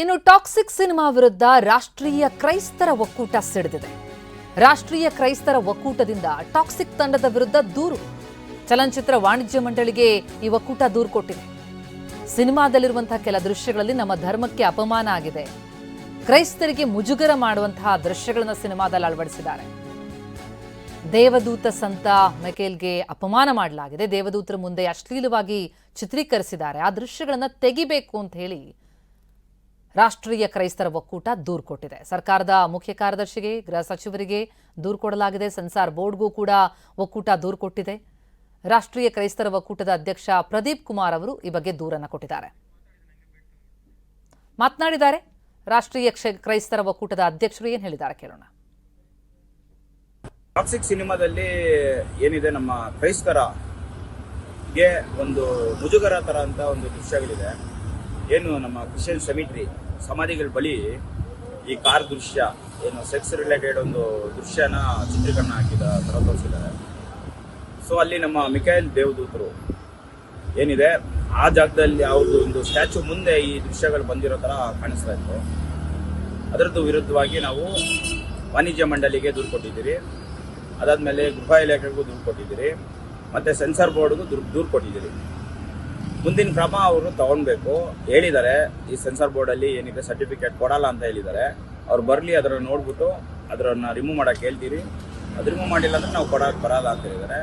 ಇನ್ನು toxic cinema ವಿರುದ್ಧ ರಾಷ್ಟ್ರೀಯ ಕ್ರೈಸ್ತರ ಒಕ್ಕೂಟ ಸಿಡಿದಿದೆ. ರಾಷ್ಟ್ರೀಯ ಕ್ರೈಸ್ತರ ಒಕ್ಕೂಟದಿಂದ ಟಾಕ್ಸಿಕ್ ತಂಡದ ವಿರುದ್ಧ ದೂರು. ಚಲನಚಿತ್ರ ವಾಣಿಜ್ಯ ಮಂಡಳಿಗೆ ಈ ಒಕ್ಕೂಟ ದೂರು ಕೊಟ್ಟಿದೆ. ಸಿನಿಮಾದಲ್ಲಿರುವಂತಹ ಕೆಲ ದೃಶ್ಯಗಳಲ್ಲಿ ನಮ್ಮ ಧರ್ಮಕ್ಕೆ ಅಪಮಾನ ಆಗಿದೆ, ಕ್ರೈಸ್ತರಿಗೆ ಮುಜುಗರ ಮಾಡುವಂತಹ ದೃಶ್ಯಗಳನ್ನು ಸಿನಿಮಾದಲ್ಲಿ ಅಳವಡಿಸಿದ್ದಾರೆ. ದೇವದೂತ ಸಂತ ಮೈಕೇಲ್ಗೆ ಅಪಮಾನ ಮಾಡಲಾಗಿದೆ, ದೇವದೂತರ ಮುಂದೆ ಅಶ್ಲೀಲವಾಗಿ ಚಿತ್ರೀಕರಿಸಿದ್ದಾರೆ, ಆ ದೃಶ್ಯಗಳನ್ನು ತೆಗಿಬೇಕು ಅಂತ ಹೇಳಿ ರಾಷ್ಟ್ರೀಯ ಕ್ರೈಸ್ತರ ಒಕ್ಕೂಟ ದೂರು ಕೊಟ್ಟಿದೆ. ಸರ್ಕಾರದ ಮುಖ್ಯ ಕಾರ್ಯದರ್ಶಿಗೆ, ಗೃಹ ಸಚಿವರಿಗೆ ದೂರು ಕೊಡಲಾಗಿದೆ. ಸೆನ್ಸಾರ್ ಬೋರ್ಡ್ಗೂ ಕೂಡ ಒಕ್ಕೂಟ ದೂರು ಕೊಟ್ಟಿದೆ. ರಾಷ್ಟ್ರೀಯ ಕ್ರೈಸ್ತರ ಒಕ್ಕೂಟದ ಅಧ್ಯಕ್ಷ ಪ್ರದೀಪ್ ಕುಮಾರ್ ಅವರು ಈ ಬಗ್ಗೆ ದೂರನ್ನು ಕೊಟ್ಟಿದ್ದಾರೆ. ಮಾತನಾಡಿದ್ದಾರೆ ರಾಷ್ಟ್ರೀಯ ಕ್ರೈಸ್ತರ ಒಕ್ಕೂಟದ ಅಧ್ಯಕ್ಷರು. ಏನು ಹೇಳಿದ್ದಾರೆ ಕೇಳೋಣ. ಟಾಕ್ಸಿಕ್ ಸಿನಿಮಾದಲ್ಲಿ ಏನಿದೆ, ನಮ್ಮ ಕ್ರೈಸ್ತರಿಗೆ ಒಂದು ಮುಜುಗರ ತರ ಅಂತ ಒಂದು ದೃಶ್ಯಗಳಿದೆ. ಏನು ನಮ್ಮ ಕ್ರಿಶ್ಚಿಯನ್ ಸೆಮಿಟ್ರಿ ಸಮಾಧಿಗಳ ಬಳಿ ಈ ಕಾರ್ ದೃಶ್ಯ, ಏನು ಸೆಕ್ಸ್ ರಿಲೇಟೆಡ್ ಒಂದು ದೃಶ್ಯನ ಚಿತ್ರೀಕರಣ ಹಾಕಿದ ತರ ತೋರಿಸಿದ್ದಾರೆ. ಸೊ ಅಲ್ಲಿ ನಮ್ಮ ಮಿಕೇಲ್ ದೇವದೂತರು ಏನಿದೆ ಆ ಜಾಗದಲ್ಲಿ ಅವ್ರದ್ದು ಒಂದು ಸ್ಟ್ಯಾಚು ಮುಂದೆ ಈ ದೃಶ್ಯಗಳು ಬಂದಿರೋ ತರ ಕಾಣಿಸ್ತಾ ಇತ್ತು. ಅದರದ್ದು ವಿರುದ್ಧವಾಗಿ ನಾವು ವಾಣಿಜ್ಯ ಮಂಡಳಿಗೆ ದೂರು ಕೊಟ್ಟಿದ್ದೀರಿ, ಅದಾದ್ಮೇಲೆ ಗೃಹ ಇಲಾಖೆಗೂ ದೂರು ಕೊಟ್ಟಿದ್ದೀರಿ, ಮತ್ತೆ ಸೆನ್ಸಾರ್ ಬೋರ್ಡ್ಗೂ ದೂರು ಕೊಟ್ಟಿದ್ದೀರಿ. ಮುಂದಿನ ಕ್ರಮ ಅವರು ತಗೊಳ್ಬೇಕು ಹೇಳಿದ್ದಾರೆ. ಈ ಸೆನ್ಸಾರ್ ಬೋರ್ಡಲ್ಲಿ ಏನಿದೆ ಸರ್ಟಿಫಿಕೇಟ್ ಕೊಡಲ್ಲ ಅಂತ ಹೇಳಿದ್ದಾರೆ. ಅವ್ರು ಬರಲಿ, ಅದನ್ನು ನೋಡ್ಬಿಟ್ಟು ಅದನ್ನ ರಿಮೂವ್ ಮಾಡಕ್ಕೆ ಹೇಳ್ತೀರಿ. ಅದು ರಿಮೂವ್ ಮಾಡಿಲ್ಲ ಅಂದ್ರೆ ನಾವು ಕೊಡಕ್ಕೆ ಬರಲ್ಲ ಅಂತ ಹೇಳಿದ್ದಾರೆ.